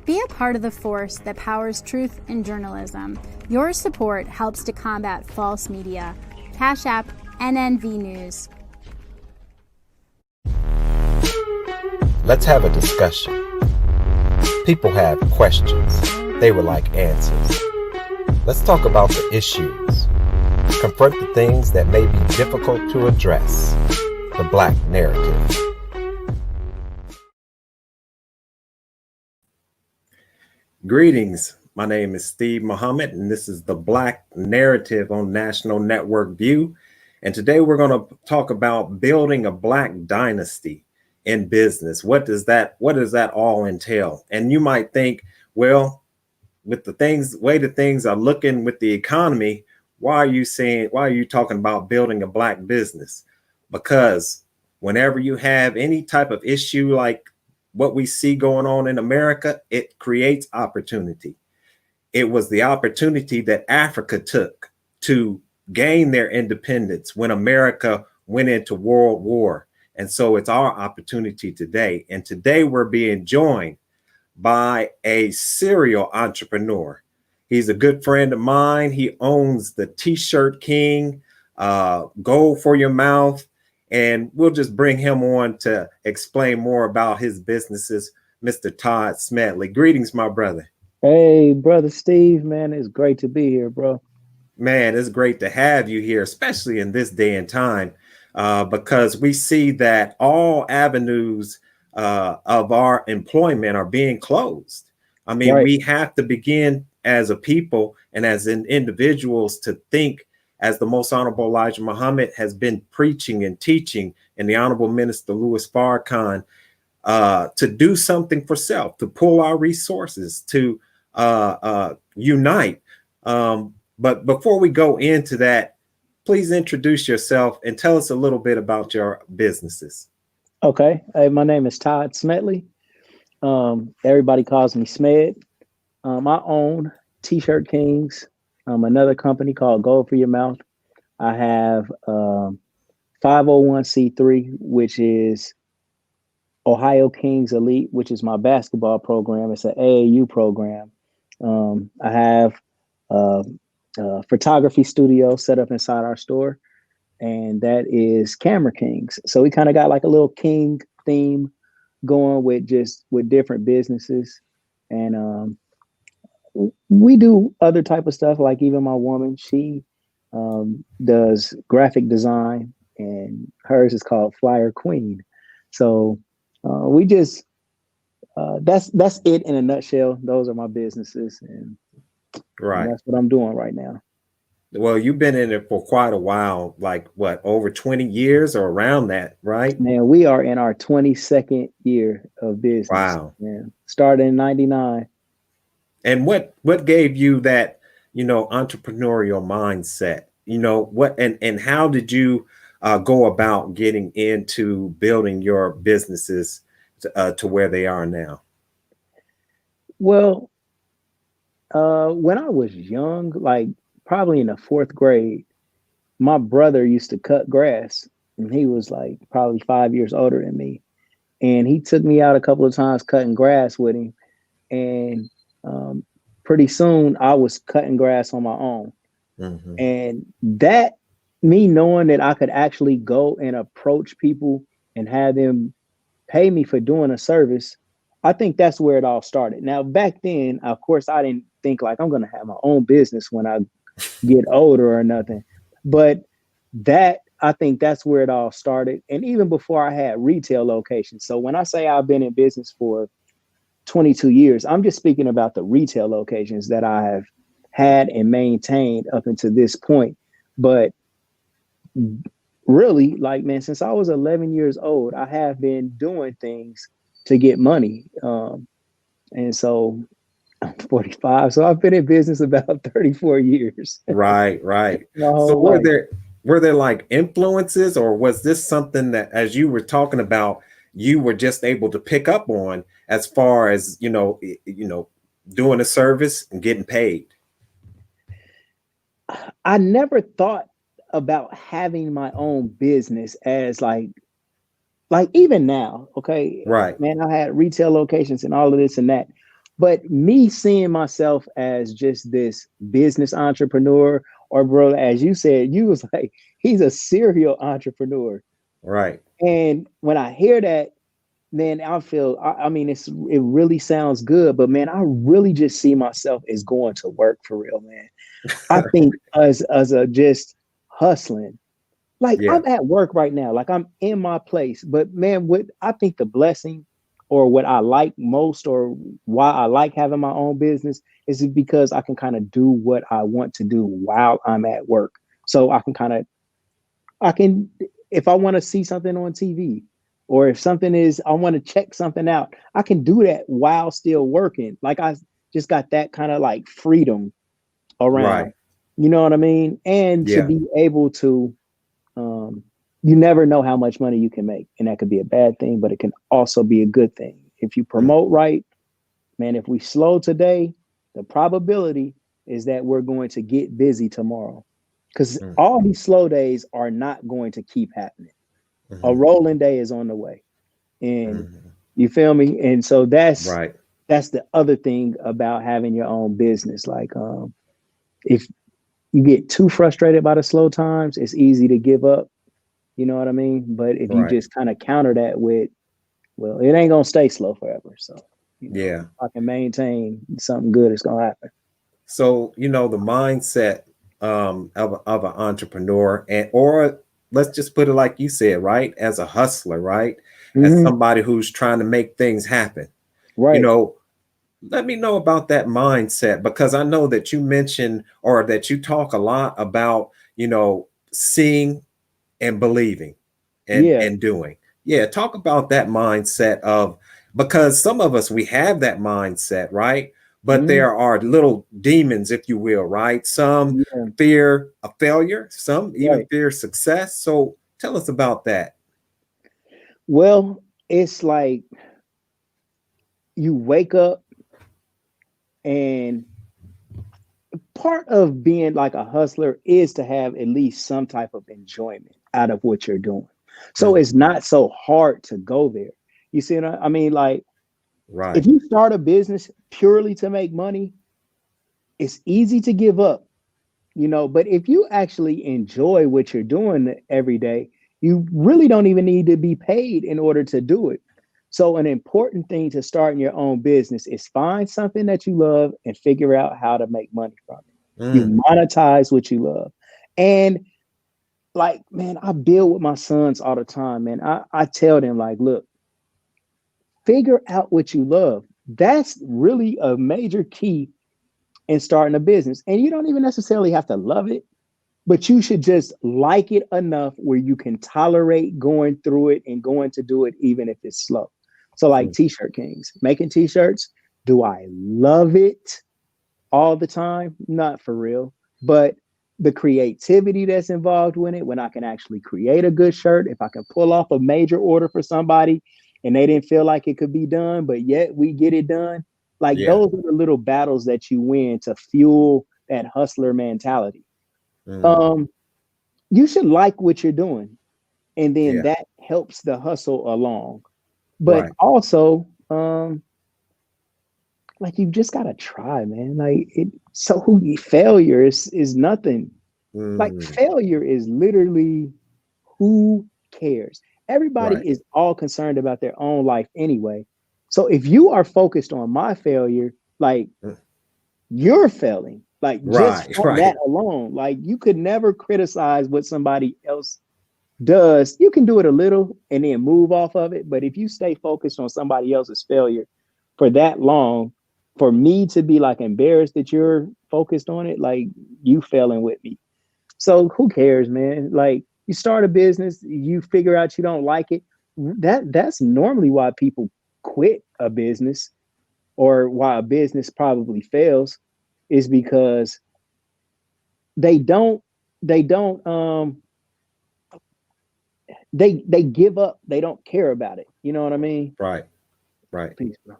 Be a part of the force that powers truth in journalism. Your support helps to combat false media. Cash App NNV News. Let's have a discussion. People have questions. They would like answers. Let's talk about the issues. Confront the things that may be difficult to address. The Black narrative. Greetings. My name is Steve Muhammad, and this is the Black Narrative on National Network View. And today we're going to talk about building a Black dynasty in business. What does that all entail? And you might think, well, with the way that things are looking with the economy, why are you talking about building a Black business? Because whenever you have any type of issue like what we see going on in America, it creates opportunity. It was the opportunity that Africa took to gain their independence when America went into World War. And so it's our opportunity today. And today we're being joined by a serial entrepreneur. He's a good friend of mine. He owns the T-Shirt King, Gold for Your Mouth. And we'll just bring him on to explain more about his businesses, Mr. Todd Smedley. Greetings, my brother. Hey, brother Steve, man, it's great to be here, bro. Man, it's great to have you here, especially in this day and time, because we see that all avenues of our employment are being closed. I mean, Right. We have to begin as a people and as individuals to think as the Most Honorable Elijah Muhammad has been preaching and teaching, and the Honorable Minister Louis Farrakhan, to do something for self, to pull our resources, to unite. But before we go into that, please introduce yourself and tell us a little bit about your businesses. Okay. Hey, my name is Todd Smedley. Everybody calls me Smed. I own T-Shirt Kings, another company called Gold for Your Mouth. I have 501c3, which is Ohio Kings Elite, which is my basketball program. It's an AAU program. I have a photography studio set up inside our store, and that is Camera Kings. So we kind of got like a little king theme going with different businesses. And we do other type of stuff, like even my woman, she does graphic design, and hers is called Flyer Queen. So we just that's it in a nutshell. Those are my businesses, and Right. that's what I'm doing right now. Well, you've been in it for quite a while, like what, over 20 years or around that, right? Man, we are in our 22nd year of business. Wow. Man. Started in 99. And what gave you that, entrepreneurial mindset? And how did you go about getting into building your businesses to where they are now? Well, when I was young, like probably in the 4th grade, my brother used to cut grass, and he was like probably 5 years older than me. And he took me out a couple of times cutting grass with him. And pretty soon I was cutting grass on my own. Mm-hmm. And that, me knowing that I could actually go and approach people and have them pay me for doing a service, I think that's where it all started. Now, back then, of course, I didn't think like I'm going to have my own business when I get older or nothing. But I think that's where it all started. And even before I had retail locations. So when I say I've been in business for 22 years, I'm just speaking about the retail locations that I have had and maintained up until this point. But really, like, man, since I was 11 years old, I have been doing things to get money. And so I'm 45. So I've been in business about 34 years. Right. So were there like influences, or was this something that, as you were talking about, you were just able to pick up on as far as, doing a service and getting paid? I never thought about having my own business as like even now, okay, Right. man, I had retail locations and all of this and that, But me seeing myself as just this business entrepreneur, or bro, as you said, you was like, he's a serial entrepreneur. Right. And when I hear that, man, I feel, I mean, it really sounds good, but man, I really just see myself as going to work for real, man. I think as a just hustling, like Yeah. I'm at work right now, like I'm in my place, but man, what I think the blessing or what I like most or why I like having my own business is because I can kind of do what I want to do while I'm at work. So I can, if I want to see something on TV, or if something is, I want to check something out, I can do that while still working. Like I just got that kind of like freedom around, Right. you know what I mean? And to Yeah. be able to, you never know how much money you can make. And that could be a bad thing, but it can also be a good thing. If you promote right, man, if we slow today, the probability is that we're going to get busy tomorrow. Because all these slow days are not going to keep happening. A rolling day is on the way. And you feel me? And so that's Right. the other thing about having your own business. Like if you get too frustrated by the slow times, it's easy to give up. You know what I mean? But if you Right. just kind of counter that with, well, it ain't gonna stay slow forever. So Yeah. if I can maintain something good, it's gonna happen. So, the mindset of an entrepreneur, or let's just put it like you said, right? As a hustler, right? As somebody who's trying to make things happen. Right. Let me know about that mindset, because I know that you mentioned, or that you talk a lot about, seeing and believing Yeah. and doing. Yeah, talk about that mindset of, because some of us, we have that mindset, right? But there are little demons, if you will, right? Some Yeah. fear a failure, some even Right. fear success. So tell us about that. Well, it's like you wake up, and part of being like a hustler is to have at least some type of enjoyment out of what you're doing. So it's not so hard to go there. You see what I mean? Like Right. if you start a business purely to make money, it's easy to give up, but if you actually enjoy what you're doing every day, you really don't even need to be paid in order to do it. So an important thing to start in your own business is find something that you love and figure out how to make money from it. You monetize what you love. And like, man, I build with my sons all the time, man. I tell them, like, look, figure out what you love. That's really a major key in starting a business. And you don't even necessarily have to love it, but you should just like it enough where you can tolerate going through it and going to do it, even if it's slow. So like T-shirt Kings, making T-shirts. Do I love it all the time? Not for real, but the creativity that's involved with it, when I can actually create a good shirt, if I can pull off a major order for somebody and they didn't feel like it could be done, but yet we get it done. Like those are the little battles that you win to fuel that hustler mentality. You should like what you're doing, and then Yeah. that helps the hustle along. But Right. also, like you just gotta try, man. Like it. So failure is nothing. Like failure is literally, who cares? Everybody Right. is all concerned about their own life anyway. So if you are focused on my failure, like you're failing. Like just Right. from Right. that alone, like you could never criticize what somebody else does. You can do it a little and then move off of it. But if you stay focused on somebody else's failure for that long, for me to be like embarrassed that you're focused on it, like you failing with me. So who cares, man? Like you start a business, you figure out you don't like it. That's normally why people quit a business, or why a business probably fails, is because they don't they don't they give up. They don't care about it. You know what I mean? Right. Right. Peace, bro.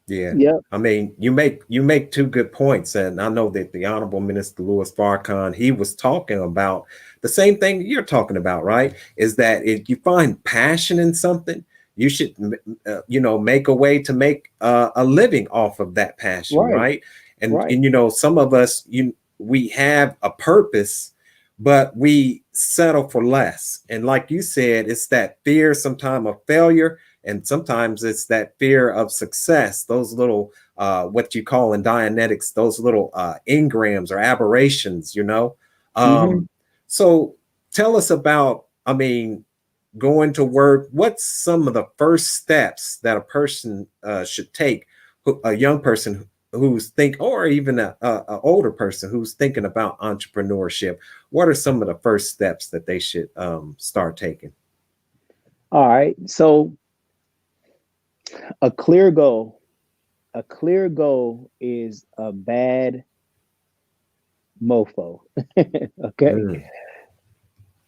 Yeah. Yep. I mean, you make two good points. And I know that the Honorable Minister Louis Farrakhan, he was talking about the same thing you're talking about, right? Is that if you find passion in something, you should, make a way to make a living off of that passion, right? And some of us, we have a purpose, but we settle for less. And like you said, it's that fear sometimes of failure, and sometimes it's that fear of success. Those little, what you call in Dianetics, those little engrams or aberrations, So tell us about, going to work. What's some of the first steps that a person should take, a young person who's or even a older person who's thinking about entrepreneurship? What are some of the first steps that they should start taking? All right. So a clear goal is a bad mofo. Okay.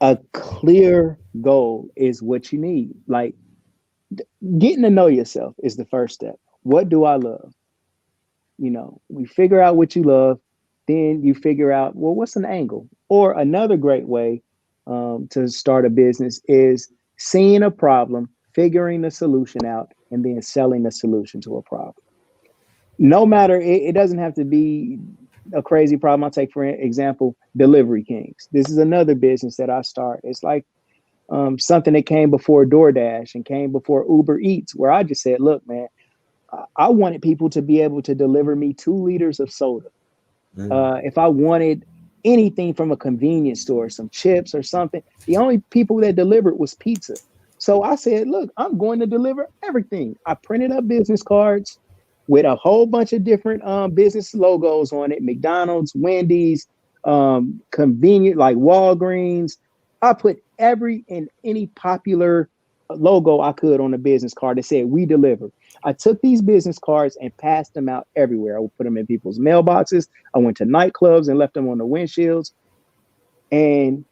A clear goal is what you need. Like, getting to know yourself is the first step. What do I love? We figure out what you love, then you figure out, well, what's an angle? Or another great way to start a business is seeing a problem, figuring the solution out, and then selling the solution to a problem. No matter, it doesn't have to be a crazy problem. I'll take, for example, Delivery Kings. This is another business that I start. It's like something that came before DoorDash and came before Uber Eats, where I just said, look, man, I wanted people to be able to deliver me 2 liters of soda. If I wanted anything from a convenience store, some chips or something, the only people that delivered was pizza. So I said, look, I'm going to deliver everything. I printed up business cards with a whole bunch of different business logos on it: McDonald's, Wendy's, convenient like Walgreens. I put every and any popular logo I could on a business card that said "We deliver." I took these business cards and passed them out everywhere. I would put them in people's mailboxes. I went to nightclubs and left them on the windshields. And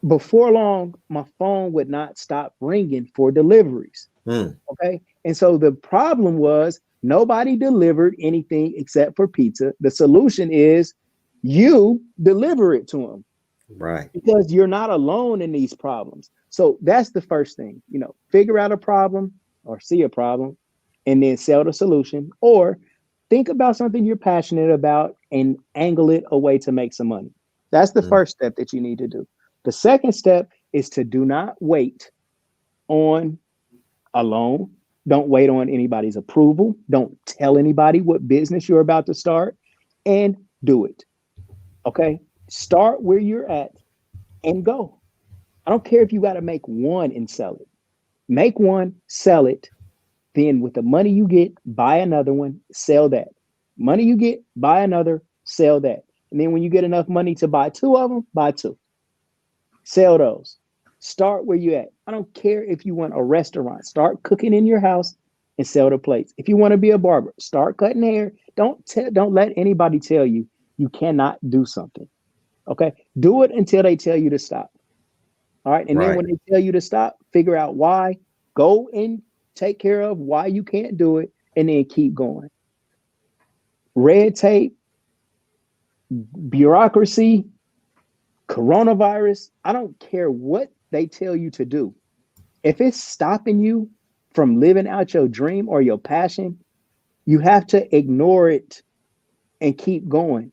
before long, my phone would not stop ringing for deliveries. Okay. And so the problem was nobody delivered anything except for pizza. The solution is you deliver it to them. Right. Because you're not alone in these problems. So that's the first thing, figure out a problem or see a problem and then sell the solution, or think about something you're passionate about and angle it a way to make some money. That's the first step that you need to do. The second step is to do not wait on a loan. Don't wait on anybody's approval. Don't tell anybody what business you're about to start, and do it. Okay. Start where you're at and go. I don't care if you got to make one and sell it. Make one, sell it. Then with the money you get, buy another one, sell that. Money you get, buy another, sell that. And then when you get enough money to buy 2 of them, buy 2. Sell those. Start where you at. I don't care if you want a restaurant. Start cooking in your house and sell the plates. If you want to be a barber, start cutting hair. Don't let anybody tell you you cannot do something. Okay. Do it until they tell you to stop. All right. And then when they tell you to stop, figure out why. Go and take care of why you can't do it, and then keep going. Red tape, bureaucracy, coronavirus, I don't care what they tell you to do. If it's stopping you from living out your dream or your passion, you have to ignore it and keep going.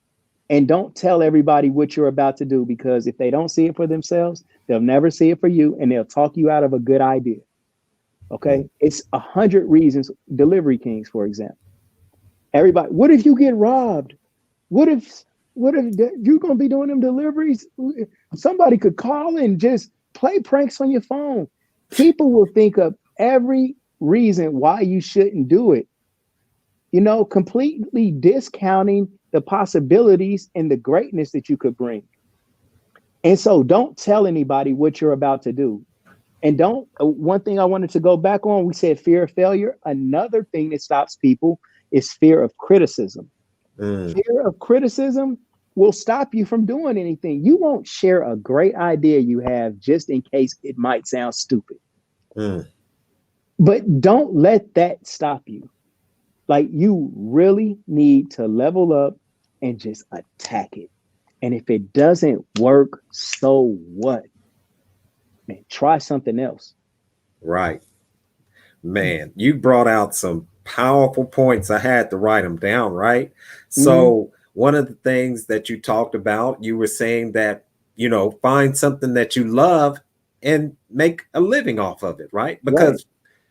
And don't tell everybody what you're about to do, because if they don't see it for themselves, they'll never see it for you, and they'll talk you out of a good idea. Okay. It's 100 reasons. Delivery Kings, for example. Everybody, what if you get robbed? What if you're going to be doing them deliveries? Somebody could call and just play pranks on your phone. People will think of every reason why you shouldn't do it. Completely discounting the possibilities and the greatness that you could bring. And so don't tell anybody what you're about to do. And one thing I wanted to go back on, we said fear of failure. Another thing that stops people is fear of criticism. Fear of criticism will stop you from doing anything. You won't share a great idea you have just in case it might sound stupid. But don't let that stop you. Like, you really need to level up and just attack it. And if it doesn't work, so what? Man, try something else. Right. Man, you brought out some powerful points. I had to write them down, right? Mhm. So, one of the things that you talked about, you were saying that, find something that you love and make a living off of it, right? Right. Because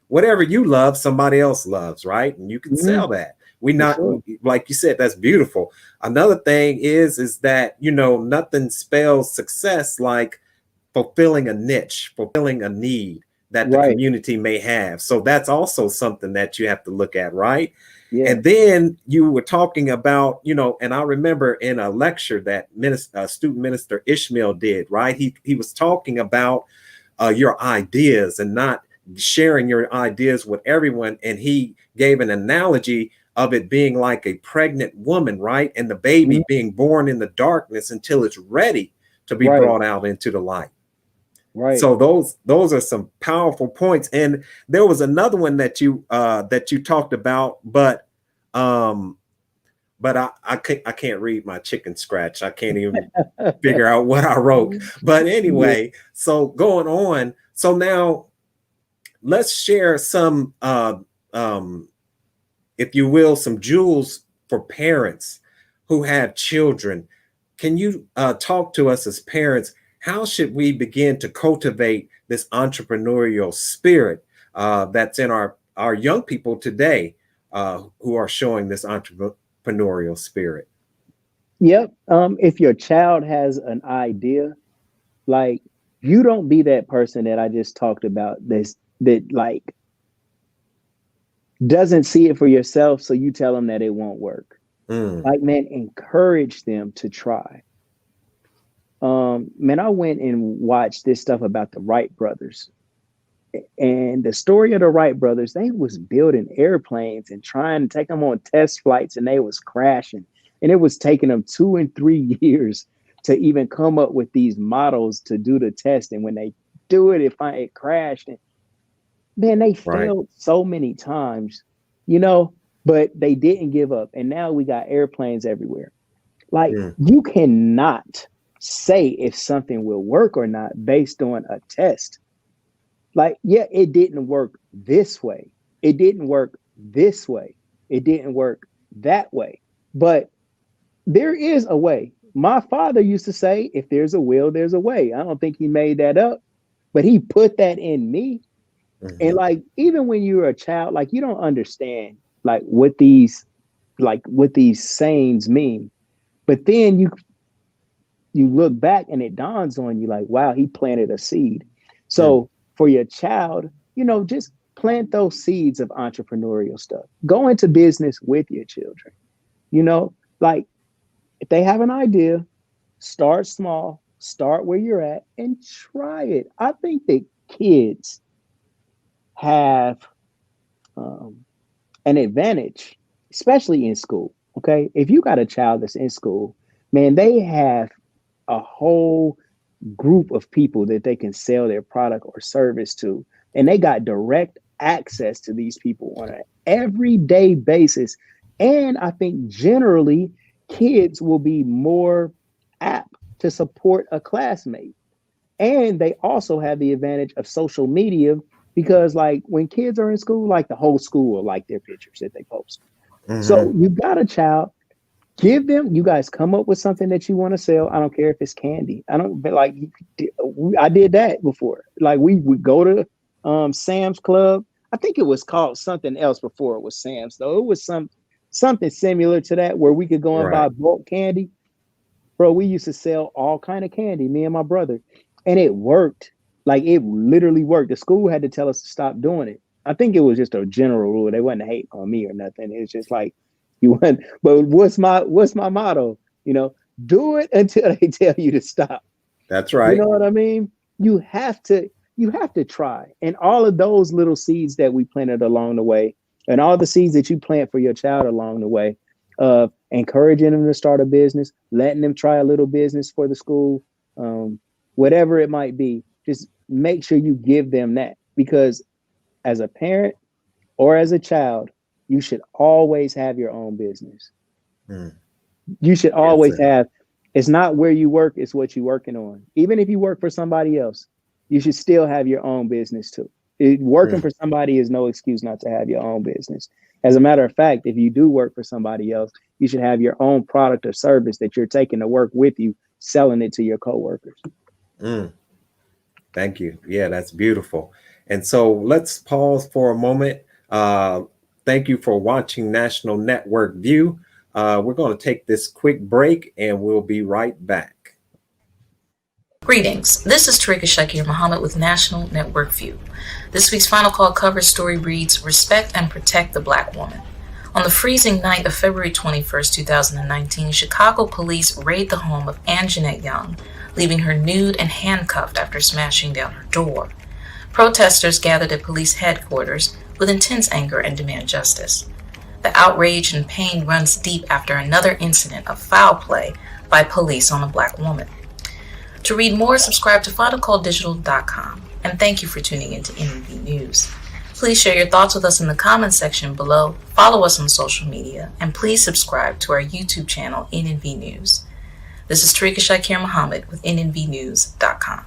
whatever you love, somebody else loves, right? And you can Mhm. sell that. We For not sure. like you said, that's beautiful. Another thing is that nothing spells success like fulfilling a niche, fulfilling a need that the Right. community may have. So that's also something that you have to look at, right? Yeah. And then you were talking about, and I remember in a lecture that student minister Ishmael did, right? He was talking about your ideas and not sharing your ideas with everyone. And he gave an analogy of it being like a pregnant woman, right? And the Mhm. baby being born in the darkness until it's ready to be Right. brought out into the light. Right. So those are some powerful points. And there was another one that you talked about, um, but I can't read my chicken scratch. I can't even figure out what I wrote. But Yeah. anyway, so going on. So now let's share some, if you will, some jewels for parents who have children. Can you talk to us as parents? How should we begin to cultivate this entrepreneurial spirit that's in our young people today who are showing this entrepreneurial spirit? Yep. If your child has an idea, like you don't be that person that I just talked about that like doesn't see it for yourself, so you tell them that it won't work. Mm, Like, man, encourage them to try. Man, I went and watched this stuff about the Wright brothers. And the story of the Wright brothers, they was building airplanes and trying to take them on test flights, and they was crashing. And it was taking them 2 and 3 years to even come up with these models to do the test. And when they do it, it crashed. And man, they right. failed so many times, you know, but they didn't give up. And now we got airplanes everywhere. Like, Mm, you cannot say if something will work or not based on a test. Like, yeah, it didn't work this way. It didn't work this way. It didn't work that way. But there is a way. My father used to say, if there's a will, there's a way. I don't think he made that up, but he put that in me. And mhm. like, even when you're a child, like you don't understand like what these sayings mean. But then you look back and it dawns on you like, wow, he planted a seed. Mm, So for your child, just plant those seeds of entrepreneurial stuff. Go into business with your children. You know, like if they have an idea, start small, start where you're at and try it. I think that kids have um, an advantage, especially in school. Okay. If you got a child that's in school, man, they have a whole group of people that they can sell their product or service to. And they got direct access to these people on an everyday basis. And I think generally kids will be more apt to support a classmate. And they also have the advantage of social media because, like, when kids are in school, like the whole school will like their pictures that they post. So mhm. you got a child, give them, you guys come up with something that you want to sell. I don't care if it's candy. I don't, but like, I did that before. Like, we would go to Sam's Club. I think it was called something else before it was Sam's, though. It was something similar to that where we could go and buy Right. bulk candy. Bro, we used to sell all kind of candy, me and my brother, and it worked. Like, it literally worked. The school had to tell us to stop doing it. I think it was just a general rule. They wasn't hating on me or nothing. It's just like, you went. But what's my motto? Do it until they tell you to stop. That's You right. know what I mean? You have to try. And all of those little seeds that we planted along the way, and all the seeds that you plant for your child along the way, of encouraging them to start a business, letting them try a little business for the school, um, whatever it might be, just make sure you give them that. Because as a parent or as a child, you should always have your own business. Mm, You should yes, always sir. have, it's not where you work, it's what you're working on. Even if you work for somebody else, you should still have your own business too. Working for somebody is no excuse not to have your own business. As a matter of fact, if you do work for somebody else, you should have your own product or service that you're taking to work with you, selling it to your coworkers. Thank you. Yeah, that's beautiful. And so let's pause for a moment. Thank you for watching National Network View. We're going to take this quick break and we'll be right back. Greetings. This is Tarika Shakir Muhammad with National Network View. This week's Final Call cover story reads, Respect and Protect the Black Woman. On the freezing night of February 21st, 2019, Chicago police raid the home of Ann Jeanette Young, leaving her nude and handcuffed after smashing down her door. Protesters gathered at police headquarters with intense anger and demand justice. The outrage and pain runs deep after another incident of foul play by police on a Black woman. To read more, subscribe to finalcalldigital.com, and thank you for tuning into NNV News. Please share your thoughts with us in the comments section below, follow us on social media, and please subscribe to our YouTube channel, NNV News. This is Tarika Shakir Muhammad with NNVnews.com.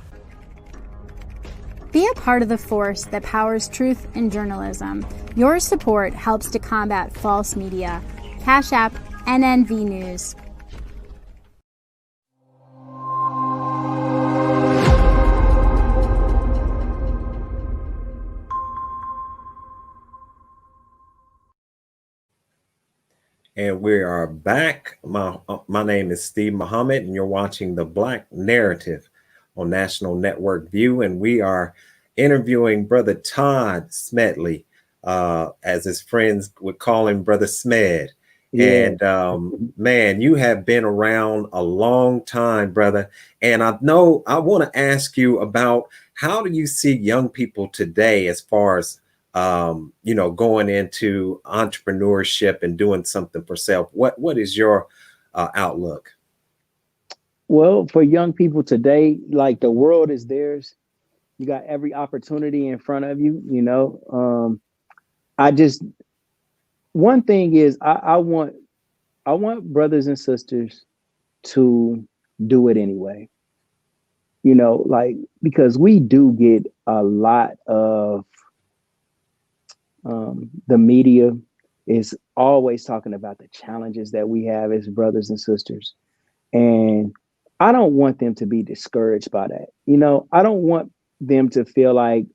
Be a part of the force that powers truth in journalism. Your support helps to combat false media. Cash App, NNV News. And we are back. My name is Steve Muhammad, and you're watching The Black Narrative on National Network View. And we are interviewing Brother Todd Smedley, as his friends would call him, Brother Smed. Yeah. And man, you have been around a long time, brother. And I know I want to ask you about, how do you see young people today as far as going into entrepreneurship and doing something for self? What is your outlook? Well, for young people today, like, the world is theirs. You got every opportunity in front of you. One thing is, I want brothers and sisters to do it anyway. Because we do get a lot of, the media is always talking about the challenges that we have as brothers and sisters. And I don't want them to be discouraged by that. I don't want them to feel like,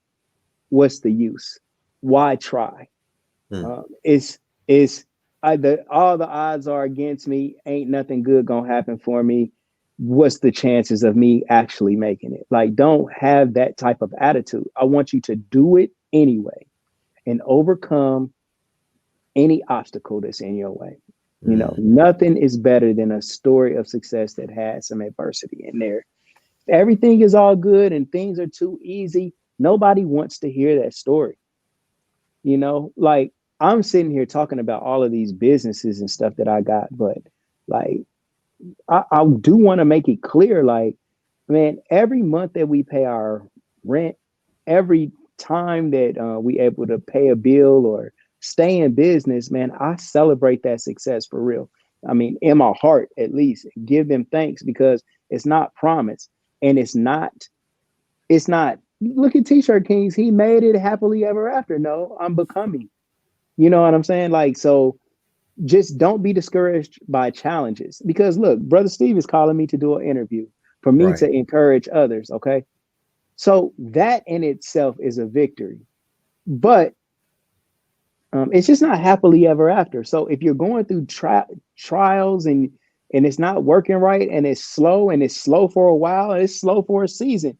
what's the use? Why try? It's either all the odds are against me. Ain't nothing good gonna happen for me. What's the chances of me actually making it? Like, don't have that type of attitude. I want you to do it anyway and overcome any obstacle that's in your way. Nothing is better than a story of success that has some adversity in there. If everything is all good and things are too easy, nobody wants to hear that story. Like, I'm sitting here talking about all of these businesses and stuff that I got, but like, I do want to make it clear, like, man, every month that we pay our rent, every time that we able to pay a bill or stay in business, man, I celebrate that success for real. I mean, in my heart, at least, give them thanks, because it's not promised. And it's not, look at T-shirt Kings. He made it happily ever after. No, I'm becoming, you know what I'm saying? Like, so just don't be discouraged by challenges, because look, Brother Steve is calling me to do an interview for me to encourage others. Okay. So that in itself is a victory, but it's just not happily ever after. So if you're going through trials and it's not working right, and it's slow for a while, and it's slow for a season,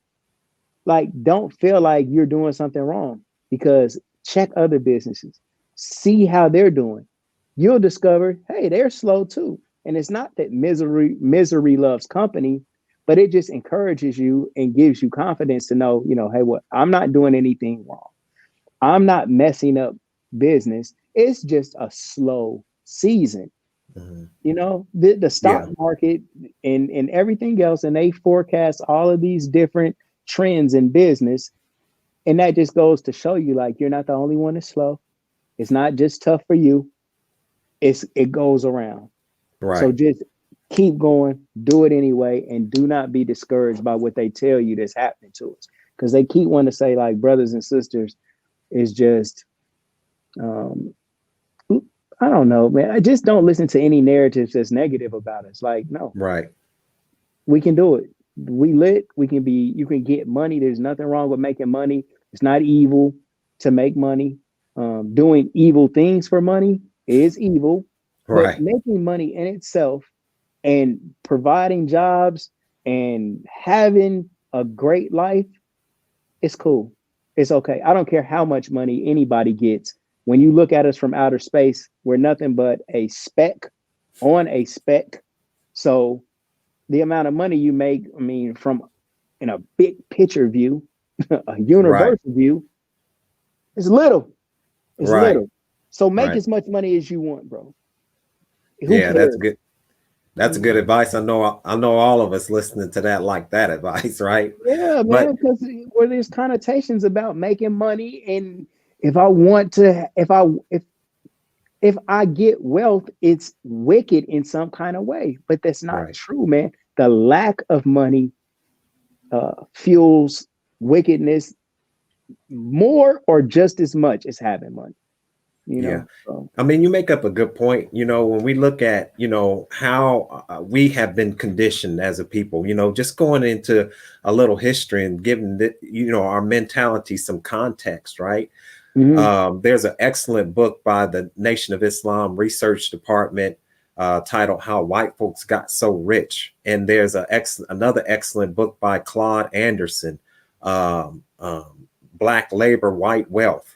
like, don't feel like you're doing something wrong, because check other businesses, see how they're doing. You'll discover, hey, they're slow too. And it's not that misery loves company, but it just encourages you and gives you confidence to know, hey, I'm not doing anything wrong. I'm not messing up business. It's just a slow season. The stock market and everything else, and they forecast all of these different trends in business. And that just goes to show you, like, you're not the only one that's slow. It's not just tough for you. It goes around. Right. So just keep going, do it anyway, and do not be discouraged by what they tell you that's happening to us. Because they keep wanting to say, like, brothers and sisters, is just, I don't know, man. I just don't listen to any narratives that's negative about us. Like, no, Right. we can do it. We lit. We can be. You can get money. There's nothing wrong with making money. It's not evil to make money. Doing evil things for money is evil, but Right. making money in itself and providing jobs and having a great life, it's cool. It's okay. I don't care how much money anybody gets. When you look at us from outer space, we're nothing but a speck on a speck. So the amount of money you make, I mean, from in a big picture view, a Right. universal view, is little. It's Right. little. So make Right. as much money as you want, bro. Who Yeah, that's cares? good. That's good advice. I know all of us listening to that like that advice, right? Yeah, man, But because where there's connotations about making money, and if I want to, if I get wealth, it's wicked in some kind of way. But that's not right. true, man. The lack of money fuels wickedness more or just as much as having money. You Yeah. know, so I mean, you make up a good point. When we look at, how we have been conditioned as a people, just going into a little history and giving our mentality some context, right? mhm. There's an excellent book by the Nation of Islam Research Department titled "How White Folks Got So Rich," and there's another excellent book by Claude Anderson, "Black Labor, White Wealth."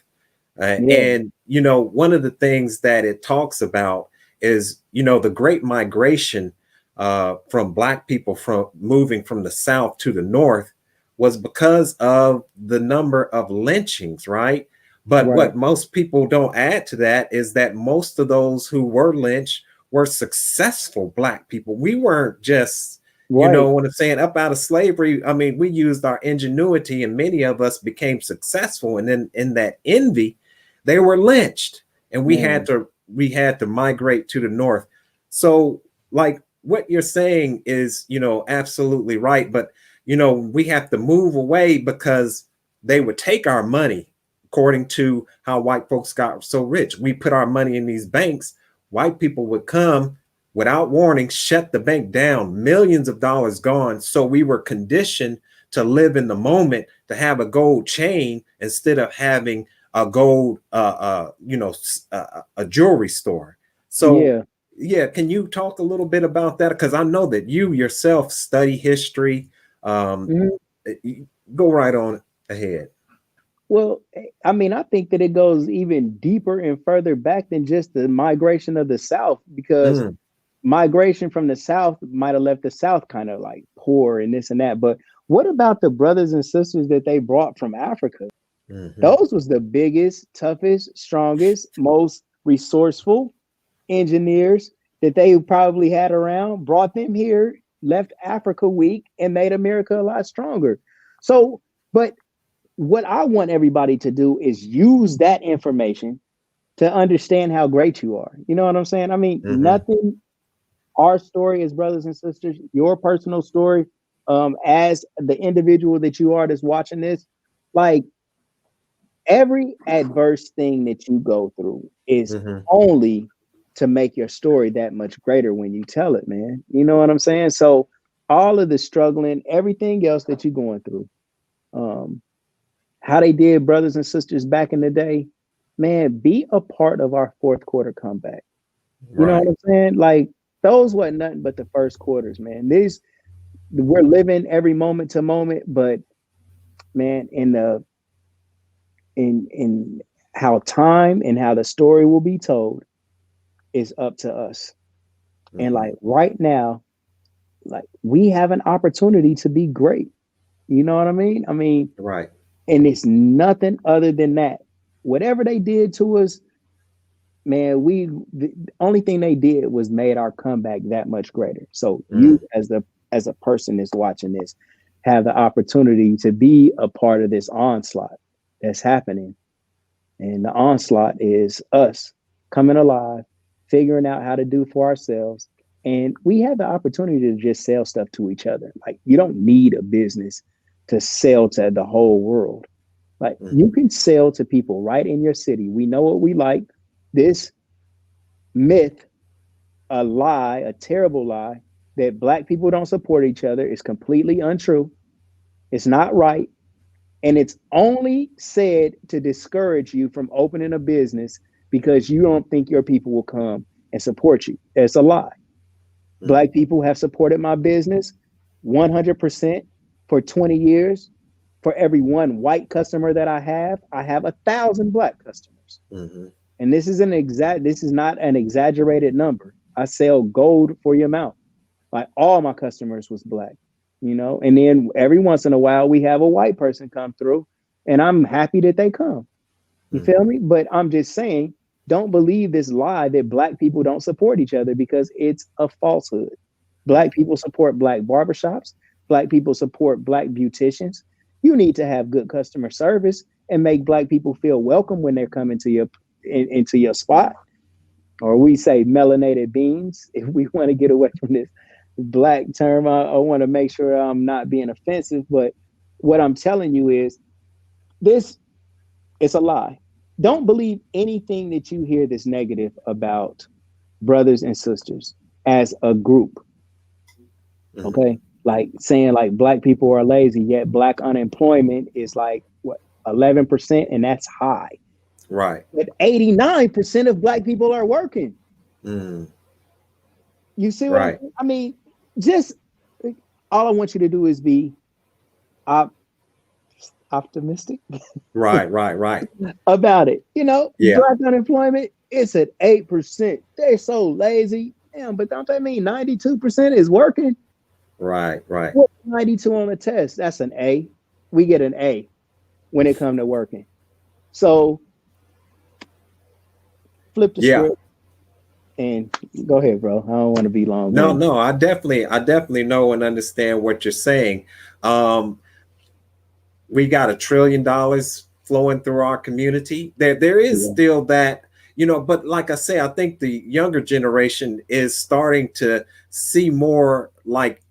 Yeah, And one of the things that it talks about is the Great Migration from Black people from moving from the South to the North was because of the number of lynchings, right? But right, what most people don't add to that is that most of those who were lynched were successful Black people. We weren't just, right, what I'm saying, up out of slavery. I mean, we used our ingenuity, and many of us became successful. And then in that envy, they were lynched, and we had man. to migrate to the North. So, like, what you're saying is, absolutely right. But we have to move away because they would take our money. According to how white folks got so rich, we put our money in these banks. White people would come without warning, shut the bank down, millions of dollars gone. So we were conditioned to live in the moment, to have a gold chain instead of having a gold, a jewelry store. So, Yeah. yeah, can you talk a little bit about that? Because I know that you yourself study history. Um, Mhm. Go right on ahead. Well, I mean, I think that it goes even deeper and further back than just the migration of the South, because Mm, migration from the South might have left the South kind of like poor and this and that. But what about the brothers and sisters that they brought from Africa? mhm. Those was the biggest, toughest, strongest, most resourceful engineers that they probably had around, brought them here, left Africa weak, and made America a lot stronger. So, but what I want everybody to do is use that information to understand how great you are. You know what I'm saying? I mean, Mhm. nothing, our story as brothers and sisters, your personal story, as the individual that you are that's watching this, like every adverse thing that you go through is Mhm. only to make your story that much greater when you tell it, man. You know what I'm saying? So all of the struggling, everything else that you're going through, um, how they did brothers and sisters back in the day, man, be a part of our fourth quarter comeback. You know what Right. I'm saying? Like those wasn't nothing but the first quarters, man. These we're living every moment to moment, but man, in how time and how the story will be told is up to us. And Mhm. like right now, like we have an opportunity to be great. You know what I mean? I mean, Right. and it's nothing other than that. Whatever they did to us, man, the only thing they did was made our comeback that much greater. So you Mm. as a person that's watching this have the opportunity to be a part of this onslaught that's happening. And the onslaught is us coming alive, figuring out how to do for ourselves. And we have the opportunity to just sell stuff to each other. Like you don't need a business to sell to the whole world. Like you can sell to people right in your city. We know what we like. This myth, a lie, a terrible lie that Black people don't support each other is completely untrue. It's not right. And it's only said to discourage you from opening a business because you don't think your people will come and support you. It's a lie. Black people have supported my business 100% for 20 years. For every one white customer that I have 1,000 Black customers. And this is not an exaggerated number. I sell gold for your mouth. Like all my customers was Black, you know, and then every once in a while we have a white person come through and I'm happy that they come. You feel me? But I'm just saying, don't believe this lie that Black people don't support each other because it's a falsehood. Black people support Black barbershops. Black people support Black beauticians. You need to have good customer service and make Black people feel welcome when they're coming to into your spot. Or we say melanated beings, if we want to get away from this Black term. I want to make sure I'm not being offensive, but what I'm telling you is this, it's a lie. Don't believe anything that you hear that's negative about brothers and sisters as a group. Okay? Like saying like Black people are lazy, yet Black unemployment is like what, 11%, and that's high. Right. But 89% of Black people are working. You see what I mean? Just all I want you to do is be optimistic. Right. About it. You know, Yeah. Black unemployment, it's at 8%. They're so lazy. Damn, but don't that mean 92% is working? Right. What's 92 on the test? That's an A. We get an A when it comes to working. So flip the script and go ahead, bro. I don't want to be long. No, I definitely know and understand what you're saying. We got $1 trillion flowing through our community. There is still that, you know, but like I say, I think the younger generation is starting to see more like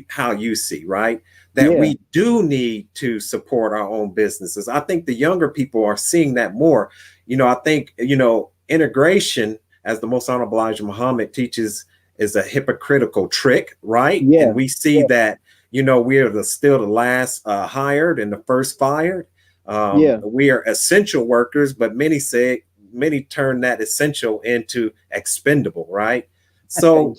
how you see, right? That we do need to support our own businesses. I think the younger people are seeing that more. You know, I think, you know, integration, as the Most Honorable Elijah Muhammad teaches, is a hypocritical trick, right? Yeah. And we see that, you know, we are still the last hired and the first fired. We are essential workers, but many turn that essential into expendable, right? So,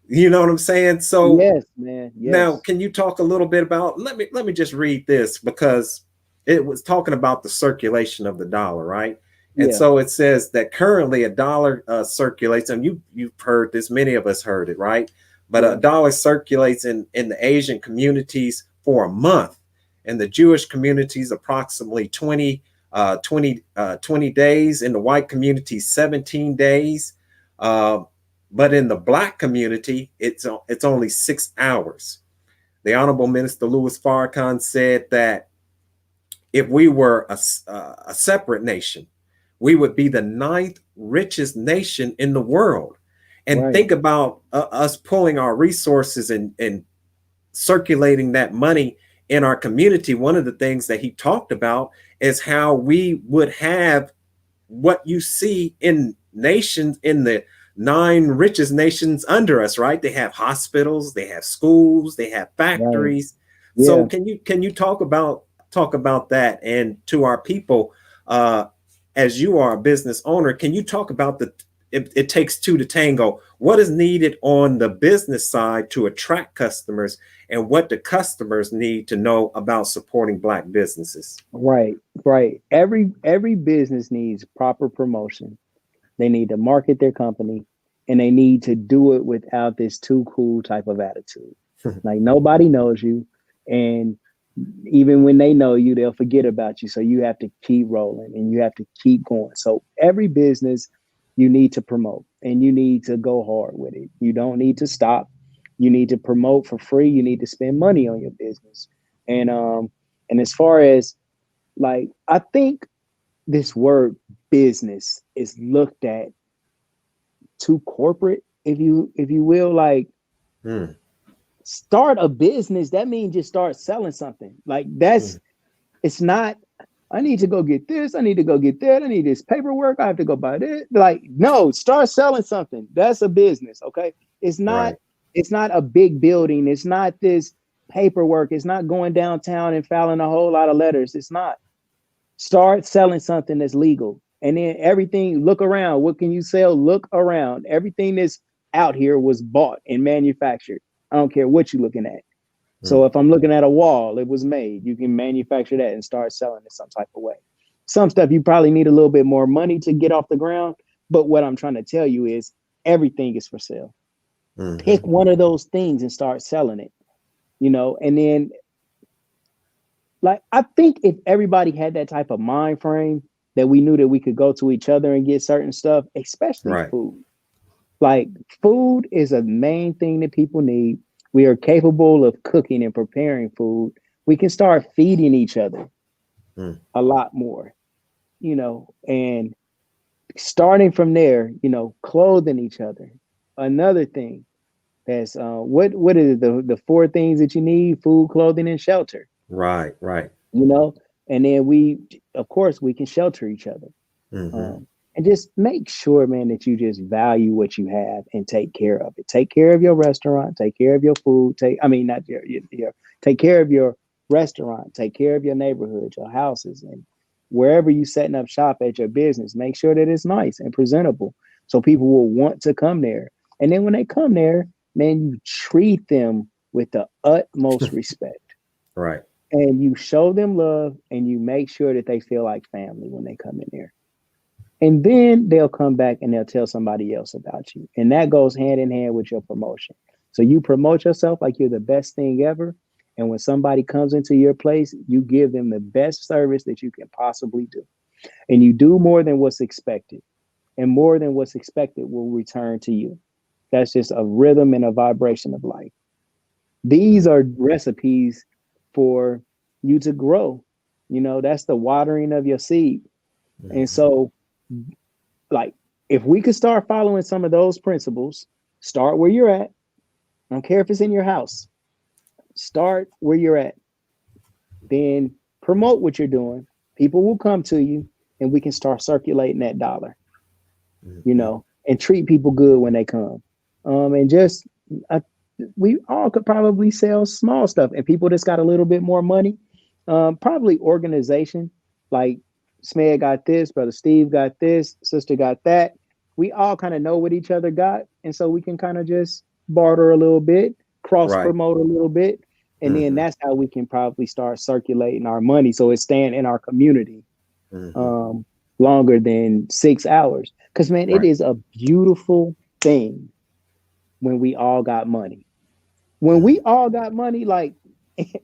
you know what I'm saying? So yes, man. Yes. Now, can you talk a little bit about, let me just read this because it was talking about the circulation of the dollar, right? And so it says that currently a dollar circulates, and you've heard this, many of us heard it, right? But a dollar circulates in the Asian communities for a month, and the Jewish communities approximately 20 days, in the white community 17 days. But in the Black community, it's only 6 hours. The Honorable Minister Louis Farrakhan said that if we were a separate nation, we would be the 9th richest nation in the world. And think about us pulling our resources and circulating that money in our community. One of the things that he talked about is how we would have what you see in nations, in the 9 richest nations under us, right? They have hospitals, they have schools, they have factories. Right. So can you talk about that? And to our people, as you are a business owner, can you talk about it takes two to tango? What is needed on the business side to attract customers, and what the customers need to know about supporting Black businesses? Right. Every business needs proper promotion. They need to market their company, and they need to do it without this too cool type of attitude. Like nobody knows you, and even when they know you, they'll forget about you. So you have to keep rolling and you have to keep going. So every business you need to promote, and you need to go hard with it. You don't need to stop. You need to promote for free. You need to spend money on your business. And as far as like, I think this word business is looked at too corporate, if you will. Like, start a business, that means just start selling something. Like it's not I need to go get this. I need to go get that. I need this paperwork. I have to go buy this. Like, no, start selling something. That's a business. Okay. It's not, Right. it's not a big building. It's not this paperwork. It's not going downtown and filing a whole lot of letters. It's not. Start selling something that's legal. And then everything, look around. What can you sell? Look around. Everything that's out here was bought and manufactured. I don't care what you're looking at. So if I'm looking at a wall, it was made. You can manufacture that and start selling it some type of way. Some stuff you probably need a little bit more money to get off the ground. But what I'm trying to tell you is everything is for sale. Pick one of those things and start selling it, and then like, I think if everybody had that type of mind frame that we knew that we could go to each other and get certain stuff, especially food. Like, food is a main thing that people need. We are capable of cooking and preparing food. We can start feeding each other a lot more, and starting from there, clothing each other. Another thing that's what is the four things that you need: food, clothing, and shelter. Right. And then we can shelter each other. And just make sure, man, that you just value what you have and take care of it. Take care of your restaurant, take care of your food, take care of your restaurant, take care of your neighborhood, your houses, and wherever you setting up shop at your business, make sure that it's nice and presentable so people will want to come there. And then when they come there, man, you treat them with the utmost respect. Right. And you show them love and you make sure that they feel like family when they come in there. And then they'll come back and they'll tell somebody else about you. And that goes hand in hand with your promotion. So you promote yourself like you're the best thing ever. And when somebody comes into your place, you give them the best service that you can possibly do. And you do more than what's expected. And more than what's expected will return to you. That's just a rhythm and a vibration of life. These are recipes for you to grow. That's the watering of your seed. And so, like, if we could start following some of those principles, start where you're at. I don't care if it's in your house. Start where you're at. Then promote what you're doing. People will come to you and we can start circulating that dollar, and treat people good when they come. And just, we all could probably sell small stuff, and people that's got a little bit more money, probably organization, like Smed got this, Brother Steve got this, sister got that. We all kind of know what each other got. And so we can kind of just barter a little bit, cross promote a little bit. And then that's how we can probably start circulating our money so it's staying in our community longer than 6 hours. Because, man, it is a beautiful thing when we all got money. When we all got money, like,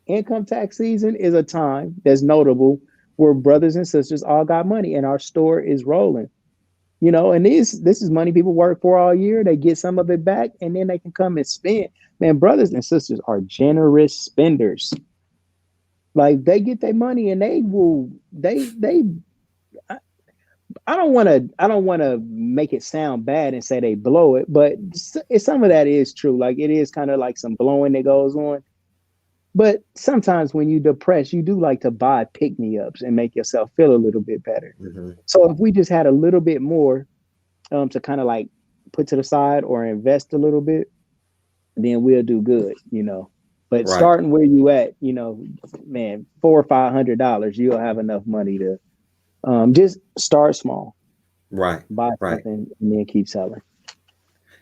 income tax season is a time that's notable where brothers and sisters all got money and our store is rolling, and this is money people work for all year. They get some of it back and then they can come and spend. Man, brothers and sisters are generous spenders. Like, they get their money and they will, I don't want to make it sound bad and say they blow it, but some of that is true. Like, it is kind of like some blowing that goes on. But sometimes when you depressed, you do like to buy pick-me-ups and make yourself feel a little bit better. So if we just had a little bit more to kind of like put to the side or invest a little bit, then we'll do good, But starting where you at, man, $400 or $500, you'll have enough money to just start small. Buy something and then keep selling.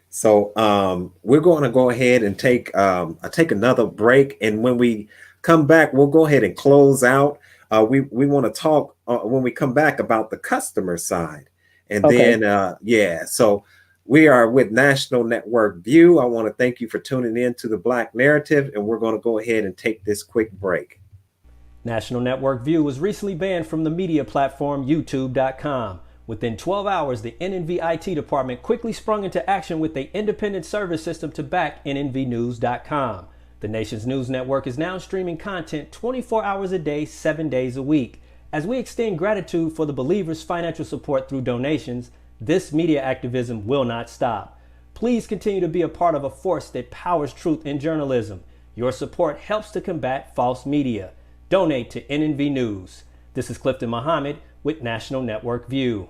So we're going to go ahead and take another break, and when we come back, we'll go ahead and close out. We want to talk when we come back about the customer side, and then So we are with National Network View. I want to thank you for tuning in to the Black Narrative, and we're going to go ahead and take this quick break. National Network View was recently banned from the media platform YouTube.com. Within 12 hours, the NNV IT department quickly sprung into action with an independent service system to back NNVnews.com. The nation's news network is now streaming content 24 hours a day, 7 days a week. As we extend gratitude for the believers' financial support through donations, this media activism will not stop. Please continue to be a part of a force that powers truth in journalism. Your support helps to combat false media. Donate to NNV News. This is Clifton Muhammad with National Network View.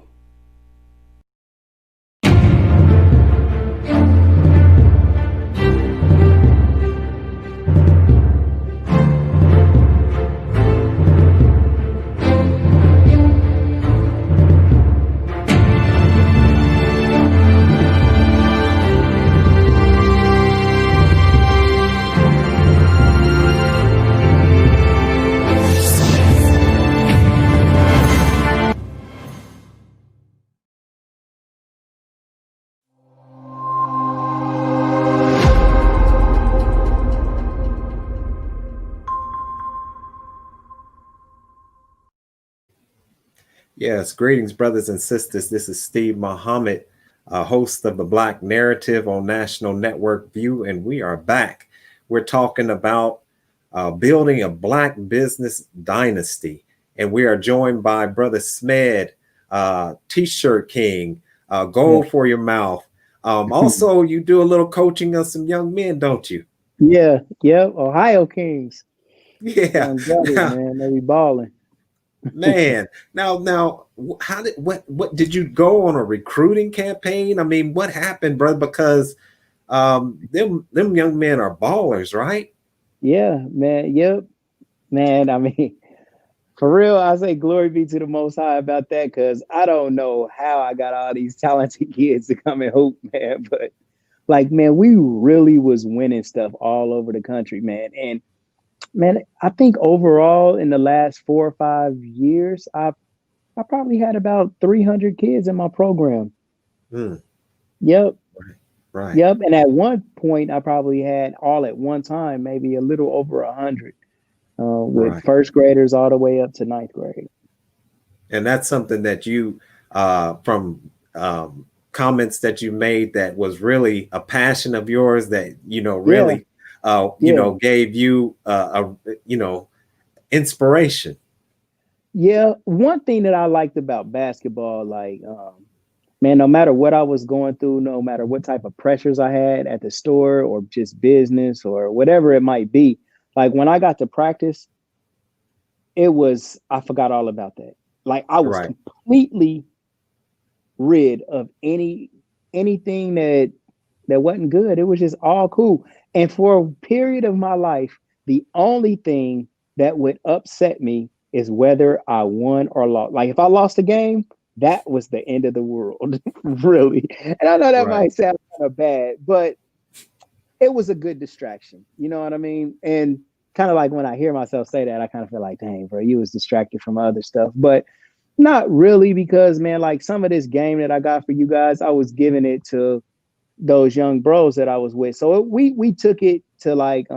Yes, greetings, brothers and sisters. This is Steve Muhammad, host of the Black Narrative on National Network View, and we are back. We're talking about building a Black business dynasty, and we are joined by Brother Smed, T-shirt King, Gold for Your Mouth. Also, you do a little coaching of some young men, don't you? Yeah, Ohio Kings. Yeah, man, they be balling. Man, now, what did you go on a recruiting campaign? I mean, what happened, brother? Because them young men are ballers, right? Yeah, man. Yep, man. I mean, for real, I say glory be to the Most High about that, because I don't know how I got all these talented kids to come and hoop, man. But like, man, we really was winning stuff all over the country, man. And man, I think overall in the last 4 or 5 years, I probably had about 300 kids in my program. Yep. Right. Yep. And at one point, I probably had all at one time, maybe a little over 100, with first graders all the way up to ninth grade. And that's something that you, from comments that you made, that was really a passion of yours that, really, gave you, inspiration. Yeah. One thing that I liked about basketball, like, man, no matter what I was going through, no matter what type of pressures I had at the store or just business or whatever it might be, like when I got to practice, I forgot all about that. Like I was completely rid of anything that wasn't good. It was just all cool. And for a period of my life, the only thing that would upset me is whether I won or lost. Like if I lost a game, that was the end of the world, really. And I know that might sound kind of bad, but it was a good distraction. You know what I mean? And kind of like when I hear myself say that, I kind of feel like, dang, bro, you was distracted from other stuff. But not really, because, man, like some of this game that I got for you guys, I was giving it to those young bros that I was with. So we took it to like,